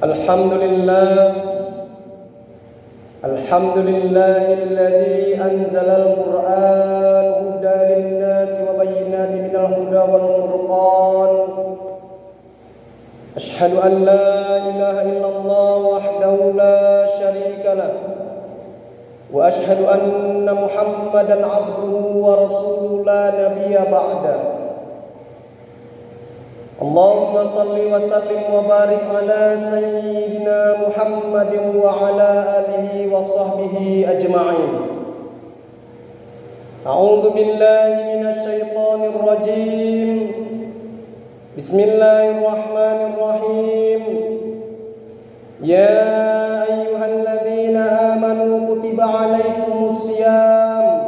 Alhamdulillahilladzi anzalal Qur'an hudan linnas wa bayyinatin minal huda wal furqan. Asyhadu an la ilaha illallah wahdahu la syarika lah. Wa asyhadu anna Muhammadan abduhu wa rasuluhu la nabiyya ba'da. Allahumma salli wa sallim wa barik ala sayyidina Muhammadin wa ala alihi wa sahbihi ajma'in. A'udzu billahi minasy syaithanir rajim. Bismillahirrahmanirrahim. Ya ayyuhalladzina amanu kutiba 'alaikumus syiyam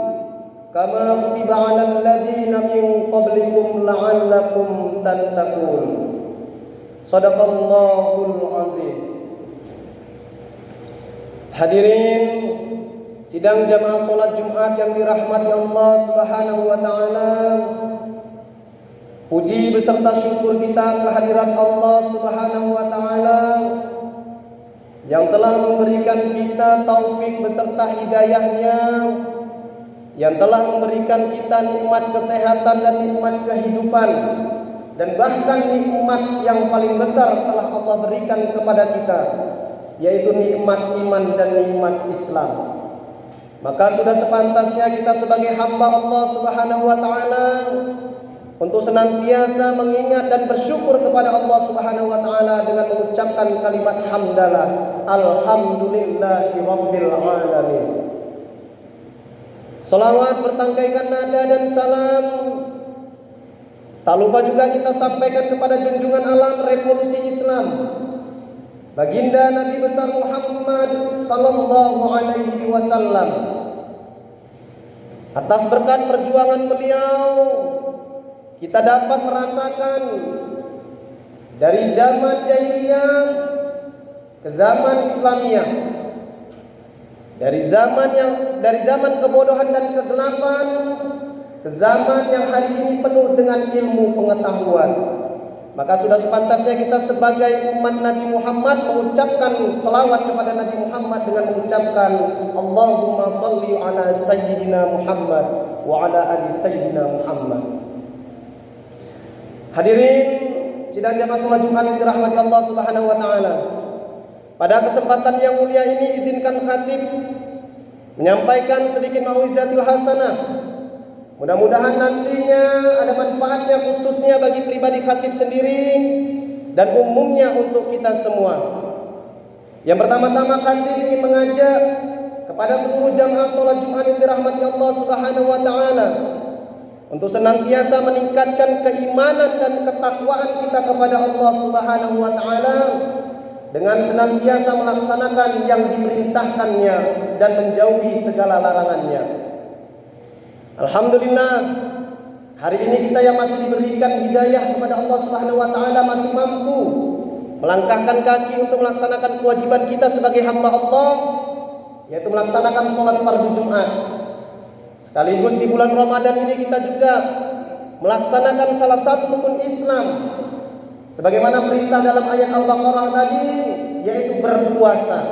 kama kutiba 'alal ladzina min qablikum la'allakum tattaqun. Shadaqallahul azim. Hadirin sidang jamaah salat Jumat yang dirahmati Allah Subhanahu wa taala. Puji beserta syukur kita kehadirat Allah Subhanahu wa taala yang telah memberikan kita taufik beserta hidayahnya, yang telah memberikan kita nikmat kesehatan dan nikmat kehidupan, dan bahkan nikmat yang paling besar telah Allah berikan kepada kita, yaitu nikmat iman dan nikmat Islam. Maka sudah sepantasnya kita sebagai hamba Allah Subhanahu wa taala untuk senantiasa mengingat dan bersyukur kepada Allah Subhanahu wa taala dengan mengucapkan kalimat hamdalah, alhamdulillahi rabbil alamin. Salawat bertangkaikan nada dan salam tak lupa juga kita sampaikan kepada junjungan alam revolusi Islam, baginda Nabi besar Muhammad sallallahu alaihi wasallam. Atas berkat perjuangan beliau kita dapat merasakan dari zaman jahiliyah ke zaman Islamiyah, dari zaman kebodohan dan kegelapan ke zaman yang hari ini penuh dengan ilmu pengetahuan. Maka sudah sepantasnya kita sebagai umat Nabi Muhammad mengucapkan selawat kepada Nabi Muhammad dengan mengucapkan Allahumma salli ala sayyidina Muhammad wa ala ali sayyidina Muhammad. Hadirin sidang jamaah salat Jumat yang dirahmati Allah Subhanahu wa taala. Pada kesempatan yang mulia ini izinkan khatib menyampaikan sedikit mau'izatil hasanah. Mudah-mudahan nantinya ada manfaatnya khususnya bagi pribadi khatib sendiri dan umumnya untuk kita semua. Yang pertama-tama khatib ingin mengajak kepada seluruh jamaah salat Jumat yang dirahmati Allah Subhanahu wa taala untuk senantiasa meningkatkan keimanan dan ketakwaan kita kepada Allah Subhanahu wa taala dengan senantiasa melaksanakan yang diperintahkannya dan menjauhi segala larangannya. Alhamdulillah, hari ini kita yang masih diberikan hidayah kepada Allah Subhanahu wa taala masih mampu melangkahkan kaki untuk melaksanakan kewajiban kita sebagai hamba Allah, yaitu melaksanakan sholat fardu Jumat. Sekaligus di bulan Ramadan ini kita juga melaksanakan salah satu rukun Islam sebagaimana perintah dalam ayat Al-Baqarah tadi, yaitu berpuasa.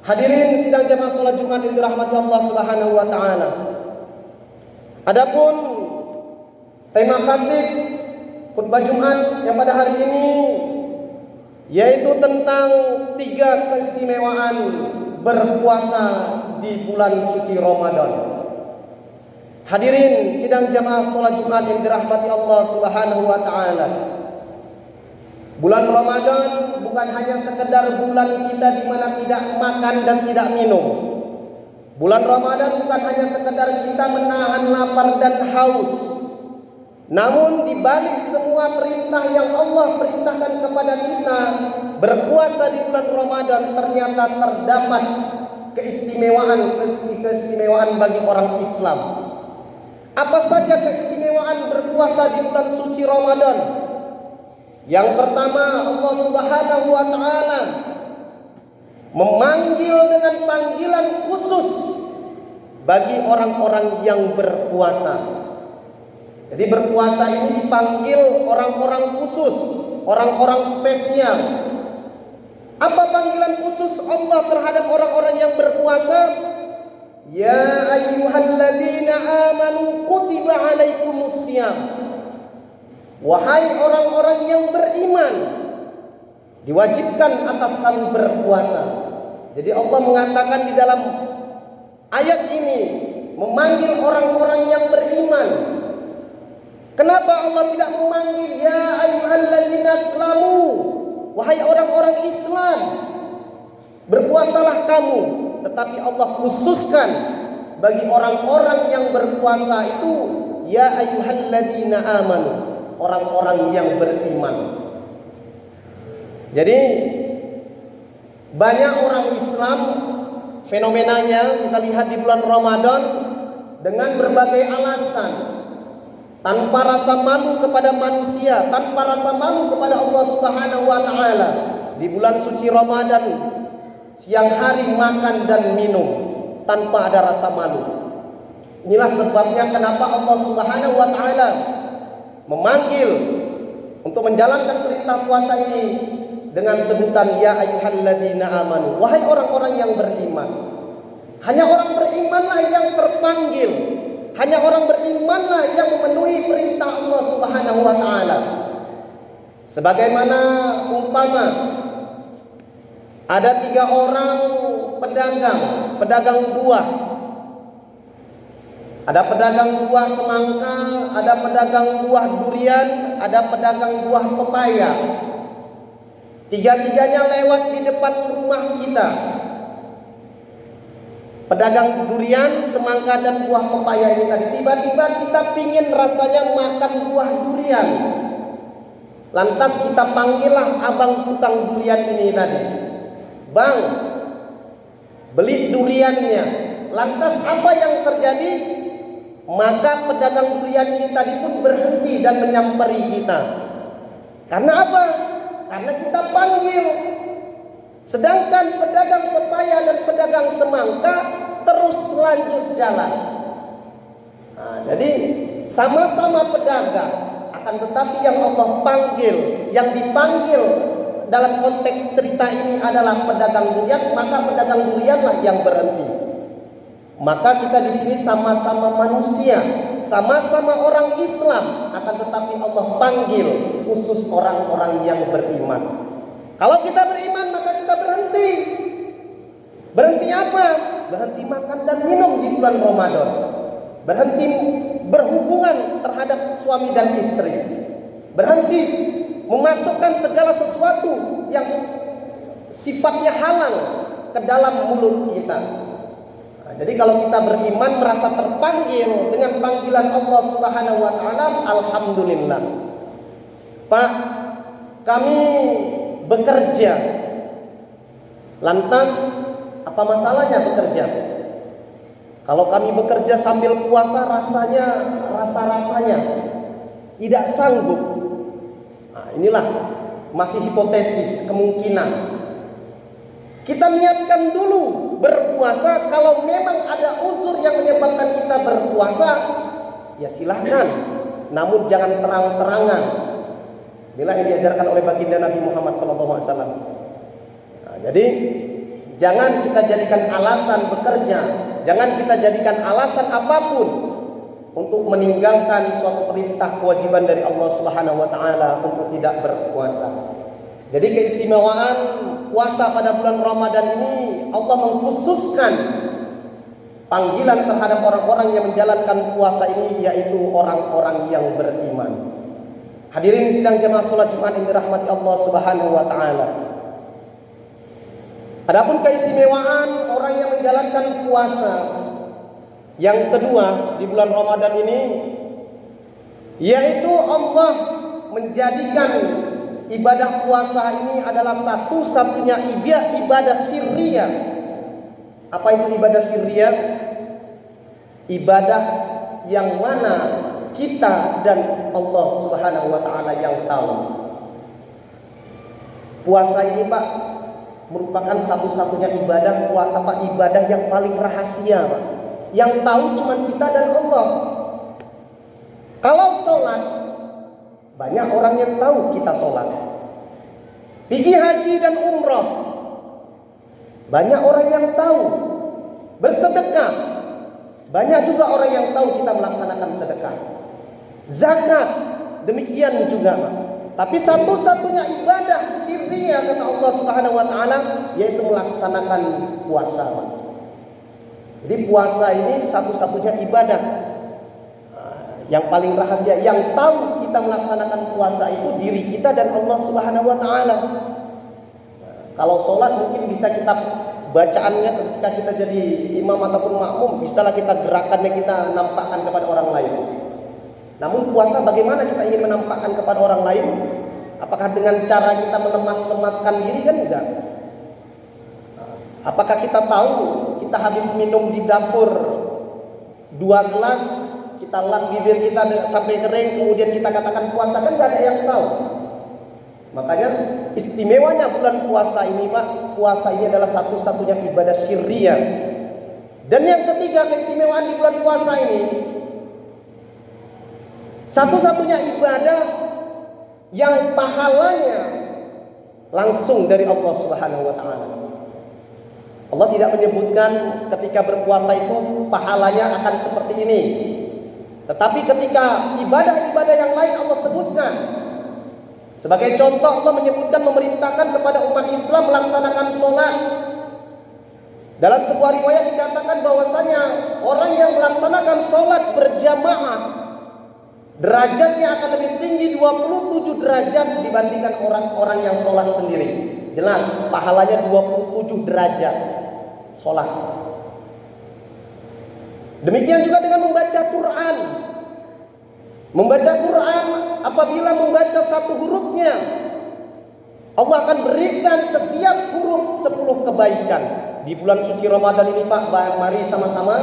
Hadirin sidang jamaah salat Jumat yang dirahmati Allah Subhanahu wa taala. Adapun tema khatib khutbah Jumat yang pada hari ini yaitu tentang 3 keistimewaan berpuasa di bulan suci Ramadan. Hadirin sidang jamaah salat Jumat yang dirahmati Allah Subhanahu wa taala. Bulan Ramadan bukan hanya sekedar bulan kita di mana tidak makan dan tidak minum. Bulan Ramadan bukan hanya sekedar kita menahan lapar dan haus. Namun di balik semua perintah yang Allah perintahkan kepada kita berpuasa di bulan Ramadan, ternyata terdapat keistimewaan bagi orang Islam. Apa saja keistimewaan berpuasa di bulan suci Ramadan? Yang pertama, Allah Subhanahu wa taala memanggil dengan panggilan khusus bagi orang-orang yang berpuasa. Jadi berpuasa ini dipanggil orang-orang khusus, orang-orang spesial. Apa panggilan khusus Allah terhadap orang-orang yang berpuasa? Ya ayyuhalladzina amanu kutiba alaikumussyam. Wahai orang-orang yang beriman, diwajibkan atas kamu berpuasa. Jadi Allah mengatakan di dalam ayat ini memanggil orang-orang yang beriman. Kenapa Allah tidak memanggil ya ayyuhalladzina aslamu? Wahai orang-orang Islam, berpuasalah kamu. Tetapi Allah khususkan bagi orang-orang yang berpuasa itu ya ayyuhalladzina amanu, orang-orang yang beriman. Jadi banyak orang Islam, fenomenanya kita lihat di bulan Ramadan dengan berbagai alasan, tanpa rasa malu kepada manusia, tanpa rasa malu kepada Allah Subhanahu wa taala. Di bulan suci Ramadan siang hari makan dan minum tanpa ada rasa malu. Inilah sebabnya kenapa Allah Subhanahu wa taala memanggil untuk menjalankan perintah puasa ini dengan sebutan ya ayyuhalladzina amanu, wahai orang-orang yang beriman. Hanya orang berimanlah yang terpanggil, hanya orang berimanlah yang memenuhi perintah Allah Subhanahu wa taala. Sebagaimana umpama ada 3 orang pedagang buah. Ada pedagang buah semangka, ada pedagang buah durian, ada pedagang buah pepaya. Tiga-tiganya lewat di depan rumah kita. Pedagang durian, semangka dan buah pepaya ini tadi. Tiba-tiba kita pingin rasanya makan buah durian. Lantas kita panggillah abang tukang durian ini tadi. Bang, beli duriannya. Lantas apa yang terjadi? Maka pedagang durian ini tadi pun berhenti dan menyamperi kita. Karena apa? Karena kita panggil. Sedangkan pedagang pepaya dan pedagang semangka terus lanjut jalan. Jadi sama-sama pedagang, akan tetapi yang Allah panggil, yang dipanggil dalam konteks cerita ini adalah pedagang durian, maka pedagang durianlah yang berhenti. Maka kita di sini sama-sama manusia, sama-sama orang Islam, akan tetapi Allah panggil khusus orang-orang yang beriman. Kalau kita beriman maka kita berhenti. Berhenti apa? Berhenti makan dan minum di bulan Ramadan. Berhenti berhubungan terhadap suami dan istri. Berhenti memasukkan segala sesuatu yang sifatnya halal ke dalam mulut kita. Jadi kalau kita beriman merasa terpanggil dengan panggilan Allah Subhanahu wa taala, alhamdulillah. Pak, kami bekerja. Lantas apa masalahnya bekerja? Kalau kami bekerja sambil puasa rasanya tidak sanggup. Nah, inilah masih hipotesis, kemungkinan. Kita niatkan dulu berpuasa. Kalau memang ada unsur yang menyebabkan kita berpuasa, ya silahkan. Namun jangan terang-terangan. Inilah yang diajarkan oleh baginda Nabi Muhammad SAW. Nah, jadi jangan kita jadikan alasan bekerja, jangan kita jadikan alasan apapun untuk meninggalkan suatu perintah kewajiban dari Allah Subhanahu wa taala untuk tidak berpuasa. Jadi keistimewaan puasa pada bulan Ramadan ini, Allah mengkhususkan panggilan terhadap orang-orang yang menjalankan puasa ini, yaitu orang-orang yang beriman. Hadirin sidang jamaah salat Jumat yang dirahmati Allah Subhanahu wa taala. Adapun keistimewaan orang yang menjalankan puasa yang kedua di bulan Ramadan ini, yaitu Allah menjadikan ibadah puasa ini adalah satu-satunya ibadah sirriyah. Apa itu ibadah sirriyah? Ibadah yang mana kita dan Allah Subhanahu wa taala yang tahu. Puasa ini, Pak, merupakan satu-satunya ibadah ibadah yang paling rahasia, Pak. Yang tahu cuma kita dan Allah. Kalau sholat, banyak orang yang tahu kita sholat. Pergi haji dan umrah, Banyak orang yang tahu bersedekah. Banyak juga orang yang tahu kita melaksanakan sedekah. Zakat demikian juga, Pak. Tapi satu-satunya ibadah sirriya kata Allah Subhanahu wa taala yaitu melaksanakan puasa, Pak. Jadi puasa ini satu-satunya ibadah yang paling rahasia, yang tahu kita melaksanakan puasa itu diri kita dan Allah Subhanahu wa taala. Kalau sholat mungkin bisa kita bacaannya ketika kita jadi imam ataupun makmum, bisalah kita gerakannya kita nampakkan kepada orang lain. Namun puasa bagaimana kita ingin menampakkan kepada orang lain? Apakah dengan cara kita melemas-lemaskan diri? Kan enggak. Apakah kita tahu kita habis minum di dapur 2 gelas, kita lap bibir kita sampai kering, kemudian kita katakan puasa? Kan enggak ada yang tahu. Makanya istimewanya bulan puasa ini, Pak, puasa ini adalah satu-satunya ibadah syirriyah. Dan yang ketiga keistimewaan di bulan puasa ini, satu-satunya ibadah yang pahalanya langsung dari Allah Subhanahu wa taala. Allah tidak menyebutkan ketika berpuasa itu pahalanya akan seperti ini. Tetapi ketika ibadah-ibadah yang lain Allah sebutkan. Sebagai contoh, Allah menyebutkan memerintahkan kepada umat Islam melaksanakan sholat. Dalam sebuah riwayat dikatakan bahwasanya orang yang melaksanakan sholat berjamaah derajatnya akan lebih tinggi 27 derajat dibandingkan orang-orang yang sholat sendiri. Jelas pahalanya 27 derajat sholat. Demikian juga dengan membaca Quran. Membaca Quran, apabila membaca satu hurufnya, Allah akan berikan setiap huruf 10 kebaikan. Di bulan suci Ramadan ini, Pak, mari sama-sama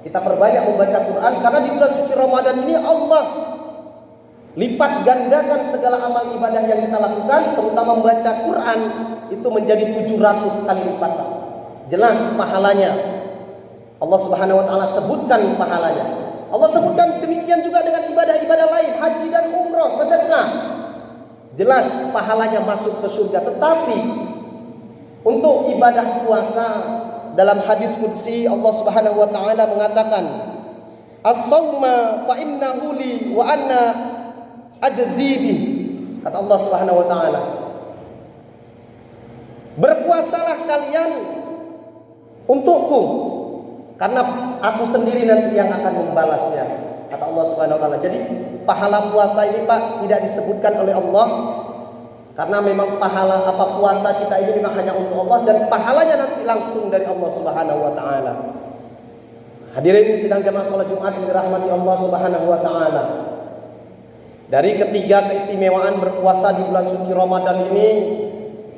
kita perbanyak membaca Quran, karena di bulan suci Ramadan ini Allah lipat gandakan segala amal ibadah yang kita lakukan, terutama membaca Quran itu menjadi 700 kali lipat. Jelas pahalanya. Allah Subhanahu wa taala sebutkan pahalanya. Allah sebutkan demikian juga dengan ibadah-ibadah lain, haji dan umrah, sedekah. Jelas pahalanya masuk ke surga. Tetapi untuk ibadah puasa, dalam hadis qudsi Allah Subhanahu wa taala mengatakan, "As-sauma fa innahu li wa anna ajzi bih." Kata Allah Subhanahu wa taala, "Berpuasalah kalian untukku, karena aku sendiri nanti yang akan membalasnya," kata Allah Subhanahu wa taala. Jadi pahala puasa ini, Pak, tidak disebutkan oleh Allah, karena memang pahala puasa kita ini memang hanya untuk Allah, dan pahalanya nanti langsung dari Allah Subhanahu wa taala. Hadirin sidang jamaah salat Jumat yang dirahmati Allah Subhanahu wa taala. Dari ketiga keistimewaan berpuasa di bulan suci Ramadan ini,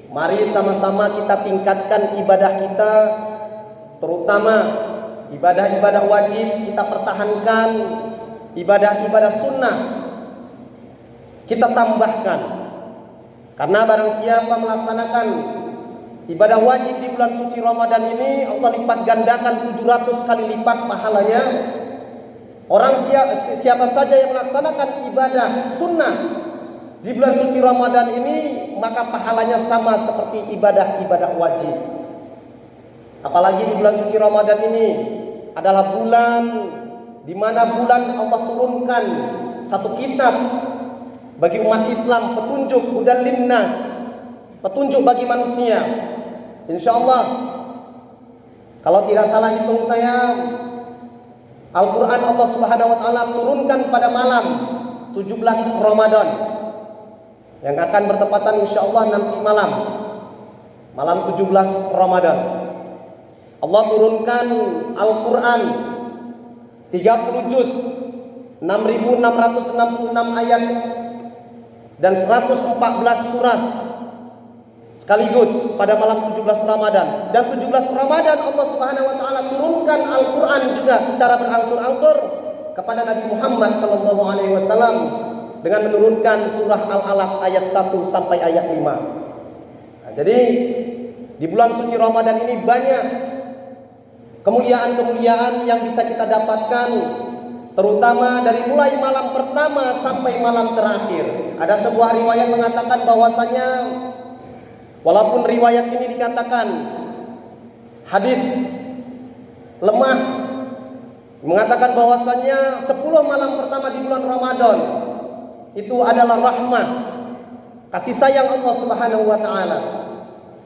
mari sama-sama kita tingkatkan ibadah kita, terutama ibadah-ibadah wajib kita pertahankan, ibadah-ibadah sunnah kita tambahkan. Karena barang siapa melaksanakan ibadah wajib di bulan suci Ramadan ini, Allah lipat gandakan 700 kali lipat pahalanya. Orang siapa saja yang melaksanakan ibadah sunnah di bulan suci Ramadan ini, maka pahalanya sama seperti ibadah-ibadah wajib. Apalagi di bulan suci Ramadan ini adalah bulan di mana bulan Allah turunkan satu kitab bagi umat Islam, petunjuk hudan linnas, petunjuk bagi manusia. Insyaallah, kalau tidak salah hitung saya, Al-Quran Allah Subhanahu wa taala turunkan pada malam 17 Ramadan, yang akan bertepatan insyaallah nanti malam 17 Ramadan. Allah turunkan Al-Quran 30 juz, 6.666 ayat dan 114 surah sekaligus pada malam 17 Ramadan. Dan 17 Ramadan Allah Subhanahu wa taala turunkan Al-Quran juga secara berangsur-angsur kepada Nabi Muhammad sallallahu alaihi wasallam dengan menurunkan surah Al-Alaq ayat 1 sampai ayat 5. Nah, jadi di bulan suci Ramadan ini banyak kemuliaan-kemuliaan yang bisa kita dapatkan, terutama dari mulai malam pertama sampai malam terakhir. Ada sebuah riwayat mengatakan bahwasanya, walaupun riwayat ini dikatakan hadis lemah mengatakan bahwasannya 10 malam pertama di bulan Ramadan itu adalah rahmat, kasih sayang Allah Subhanahu wa taala.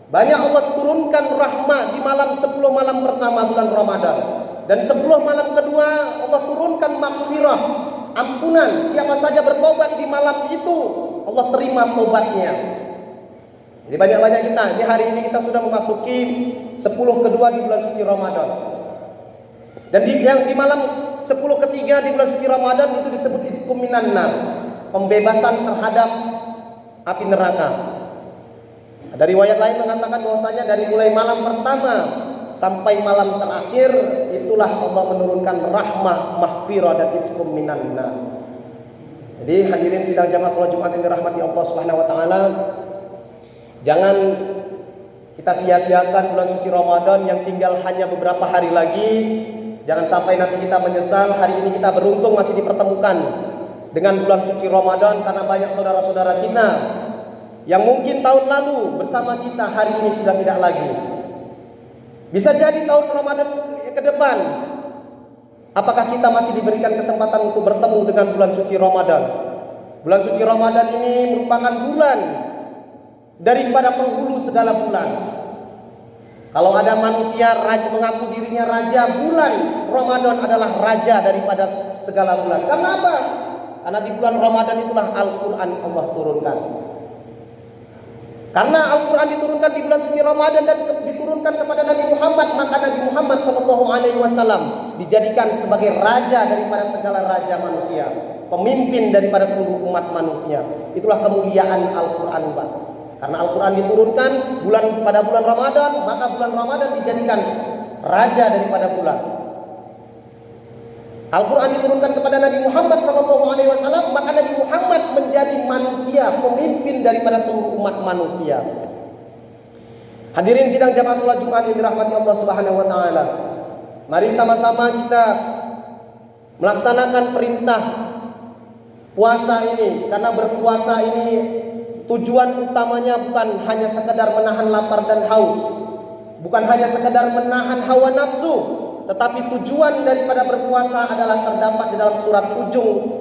Banyak Allah turunkan rahmat di malam 10 malam pertama bulan Ramadan. Dan 10 malam kedua Allah turunkan maghfirah, ampunan. Siapa saja bertobat di malam itu, Allah terima tobatnya. Jadi banyak-banyak kita, di hari ini kita sudah memasuki 10 kedua di bulan suci Ramadan. Dan di malam 10 ketiga di bulan suci Ramadan itu disebut itqum minan nar, pembebasan terhadap api neraka. Ada riwayat lain mengatakan bahwasanya dari mulai malam pertama sampai malam terakhir itulah Allah menurunkan rahmah, maghfirah dan itqum minan nar. Jadi hadirin sidang jamaah salat Jumat yang dirahmati Allah Subhanahu wa taala, jangan kita sia-siakan bulan suci Ramadan yang tinggal hanya beberapa hari lagi. Jangan sampai nanti kita menyesal. Hari ini kita beruntung masih dipertemukan dengan bulan suci Ramadan, karena banyak saudara-saudara kita yang mungkin tahun lalu bersama kita hari ini sudah tidak lagi. Bisa jadi tahun Ramadan ke depan, apakah kita masih diberikan kesempatan untuk bertemu dengan bulan suci Ramadan? Bulan suci Ramadan ini merupakan bulan daripada penghulu segala bulan. Kalau ada manusia raja mengaku dirinya raja, bulan Ramadan adalah raja daripada segala bulan. Karena apa? Karena di bulan Ramadan itulah Al-Quran Allah turunkan. Karena Al-Quran diturunkan di bulan suci Ramadan dan diturunkan kepada Nabi Muhammad, maka Nabi Muhammad SAW dijadikan sebagai raja daripada segala raja manusia, pemimpin daripada seluruh umat manusia. Itulah kemuliaan Al-Quran, Pak. Karena Al-Quran diturunkan pada bulan Ramadan, maka bulan Ramadan dijadikan raja daripada bulan. Al-Quran diturunkan kepada Nabi Muhammad SAW, maka Nabi Muhammad menjadi manusia, pemimpin daripada seluruh umat manusia. Hadirin sidang jamaah salat Jumat yang dirahmati Allah Subhanahu wa taala. Mari sama-sama kita melaksanakan perintah puasa ini, karena berpuasa ini tujuan utamanya bukan hanya sekedar menahan lapar dan haus, bukan hanya sekedar menahan hawa nafsu, tetapi tujuan daripada berpuasa adalah terdapat di dalam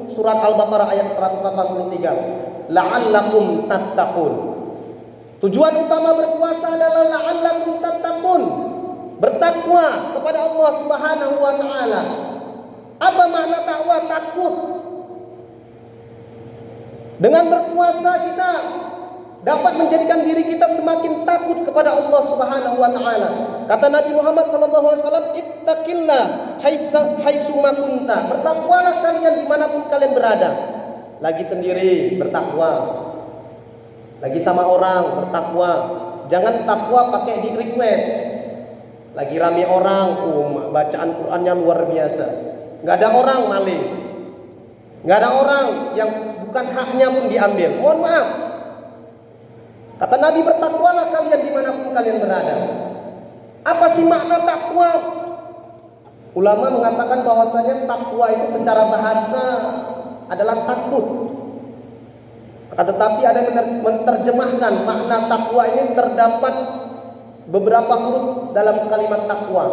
surat Al-Baqarah ayat 183. La'allakum tattaqun. Tujuan utama berpuasa adalah la'allakum tattaqun, bertakwa kepada Allah Subhanahu wa taala. Apa makna takwa? Takut. Dengan berpuasa kita dapat menjadikan diri kita semakin takut kepada Allah Subhanahu wa taala. Kata Nabi Muhammad SAW, ittaqillah haitsu ma kunta. Bertakwalah kalian dimanapun kalian berada. Lagi sendiri bertakwa, lagi sama orang bertakwa. Jangan takwa pakai di request. Lagi rame orang, bacaan Qur'annya luar biasa. Nggak ada orang maling, nggak ada orang yang bukan haknya pun diambil. Mohon maaf. Kata Nabi, bertakwalah kalian dimanapun kalian berada. Apa sih makna takwa? Ulama mengatakan bahwasanya takwa itu secara bahasa adalah takut. Akan tetapi ada yang menerjemahkan makna takwa ini terdapat beberapa huruf dalam kalimat takwa.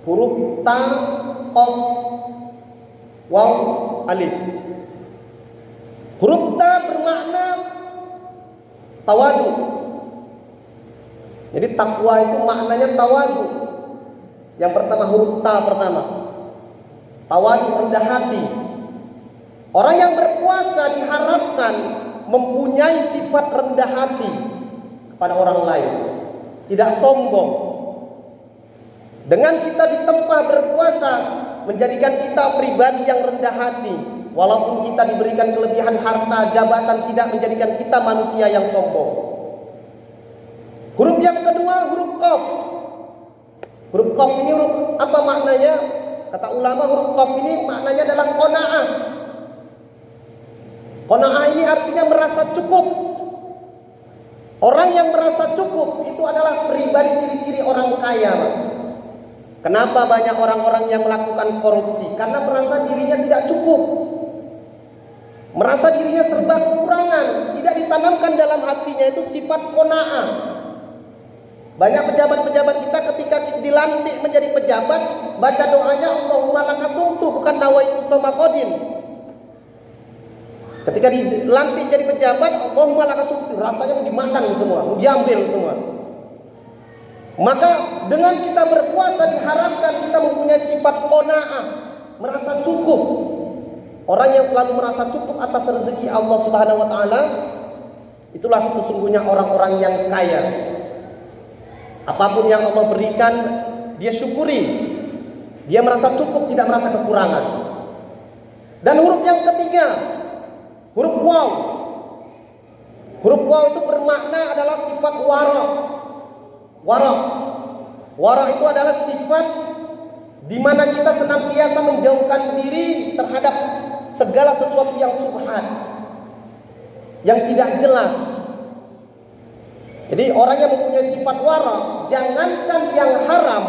Huruf ta, qaf, waw, alif. Huruf ta bermakna tawadu. Jadi takwa itu maknanya tawadu. Yang pertama huruf ta pertama. Tawadu, rendah hati. Orang yang berpuasa diharapkan mempunyai sifat rendah hati kepada orang lain, tidak sombong. Dengan kita ditempa berpuasa, menjadikan kita pribadi yang rendah hati. Walaupun kita diberikan kelebihan harta, jabatan, tidak menjadikan kita manusia yang sombong. Huruf yang kedua, huruf qaf. Huruf qaf ini apa maknanya? Kata ulama, huruf qaf ini maknanya adalah qanaah. Qanaah ini artinya merasa cukup. Orang yang merasa cukup itu adalah pribadi ciri-ciri orang kaya. Kenapa banyak orang-orang yang melakukan korupsi? Karena merasa dirinya tidak cukup, merasa dirinya serba kekurangan. Tidak ditanamkan dalam hatinya itu sifat qanaah. Banyak pejabat-pejabat kita ketika dilantik menjadi pejabat, baca doanya Allahumma lakasumtu, bukan nawaitu somakhodin. Ketika dilantik jadi pejabat, Allahumma lakasumtu, rasanya dimakan semua, diambil semua. Maka dengan kita berpuasa diharapkan kita mempunyai sifat qanaah, merasa cukup. Orang yang selalu merasa cukup atas rezeki Allah Subhanahu wa taala, itulah sesungguhnya orang-orang yang kaya. Apapun yang Allah berikan, dia syukuri. Dia merasa cukup, tidak merasa kekurangan. Dan huruf yang ketiga, huruf waw. Huruf waw itu bermakna adalah sifat wara. Wara itu adalah sifat di mana kita senantiasa menjauhkan diri terhadap segala sesuatu yang subhat, yang tidak jelas. Jadi orang yang mempunyai sifat wara, jangankan yang haram,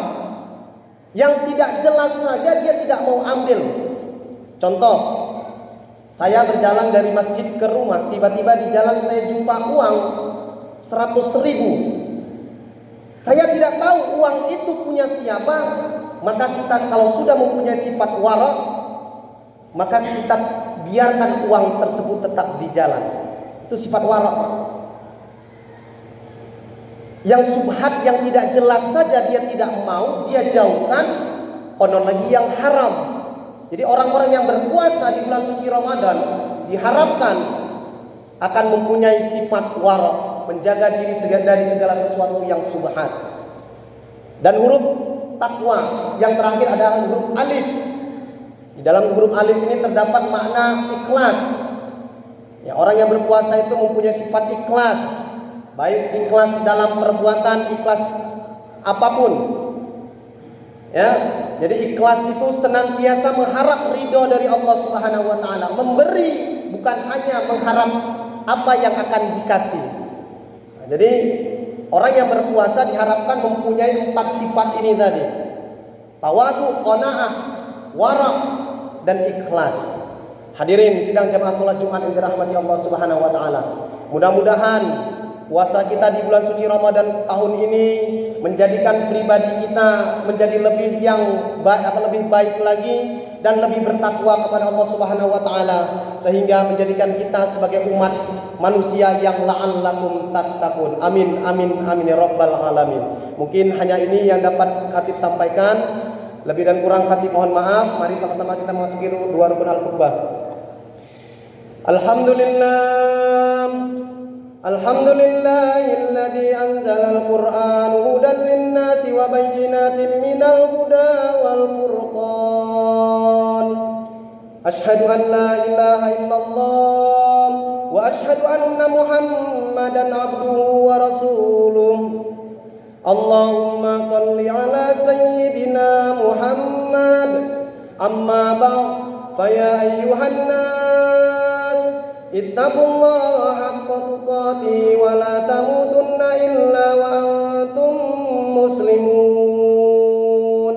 yang tidak jelas saja dia tidak mau ambil. Contoh, saya berjalan dari masjid ke rumah, tiba-tiba di jalan saya jumpa uang 100.000. Saya tidak tahu uang itu punya siapa. Maka kita kalau sudah mempunyai sifat wara, maka kita biarkan uang tersebut tetap di jalan. Itu sifat wara. Yang subhat, yang tidak jelas saja dia tidak mau, dia jauhkan. Konon lagi yang haram. Jadi orang-orang yang berpuasa di bulan suci Ramadan diharapkan akan mempunyai sifat wara, menjaga diri dari segala sesuatu yang subhat. Dan huruf takwa yang terakhir adalah huruf alif. Di dalam huruf alif ini terdapat makna ikhlas. Ya, orang yang berpuasa itu mempunyai sifat ikhlas. Baik ikhlas dalam perbuatan, ikhlas apapun. Ya, jadi ikhlas itu senantiasa mengharap ridho dari Allah Subhanahu wa taala, memberi bukan hanya mengharap apa yang akan dikasih. Nah, jadi orang yang berpuasa diharapkan mempunyai 4 sifat ini tadi. Tawadu, qanaah, wara, dan ikhlas. Hadirin sidang jamaah salat Jumat yang dirahmati Allah Subhanahu wa taala. Mudah-mudahan puasa kita di bulan suci Ramadan tahun ini menjadikan pribadi kita menjadi lebih baik lagi dan lebih bertakwa kepada Allah Subhanahu wa taala, sehingga menjadikan kita sebagai umat manusia yang la'allakum tattaqun. Amin amin amin ya rabbal alamin. Mungkin hanya ini yang dapat khatib sampaikan. Lebih dan kurang khatib mohon maaf. Mari sama-sama kita memasuki dua rukun al-qubah. Alhamdulillah. Alhamdulillahilladzi anzalal Qur'an hudan lin-nasi wa bayyinatin minal huda wal furqan. Asyhadu an la ilaha illallah wa asyhadu anna Muhammadan abduhu wa rasuluh. Allahumma salli ala sayyidina Muhammad. Amma ba'd, fa ya ayyuhan nas ittaqullaha haqqa tuqatih wa la tamutunna illa wa antum muslimun.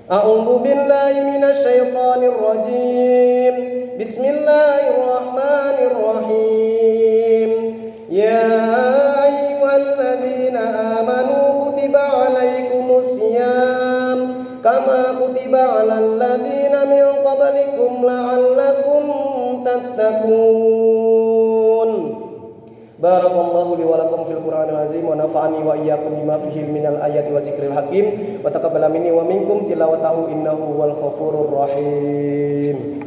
A'udzu billahi minasy syaithanir rajim. Bismillahirrahmanirrahim. Ya ayyuhalladzina amanu kutiba 'alaikumus syiyam kama kutiba 'alal ladzina min qablikum la'allakum tattaqun. Barakallahu li wa lakum fil Qur'anil azim wa nafa'ani wa iyyakum bima fihi minal ayati wa zikril hakim wa taqabbala minni wa minkum tilawatahu innahu wal ghafurur rahim.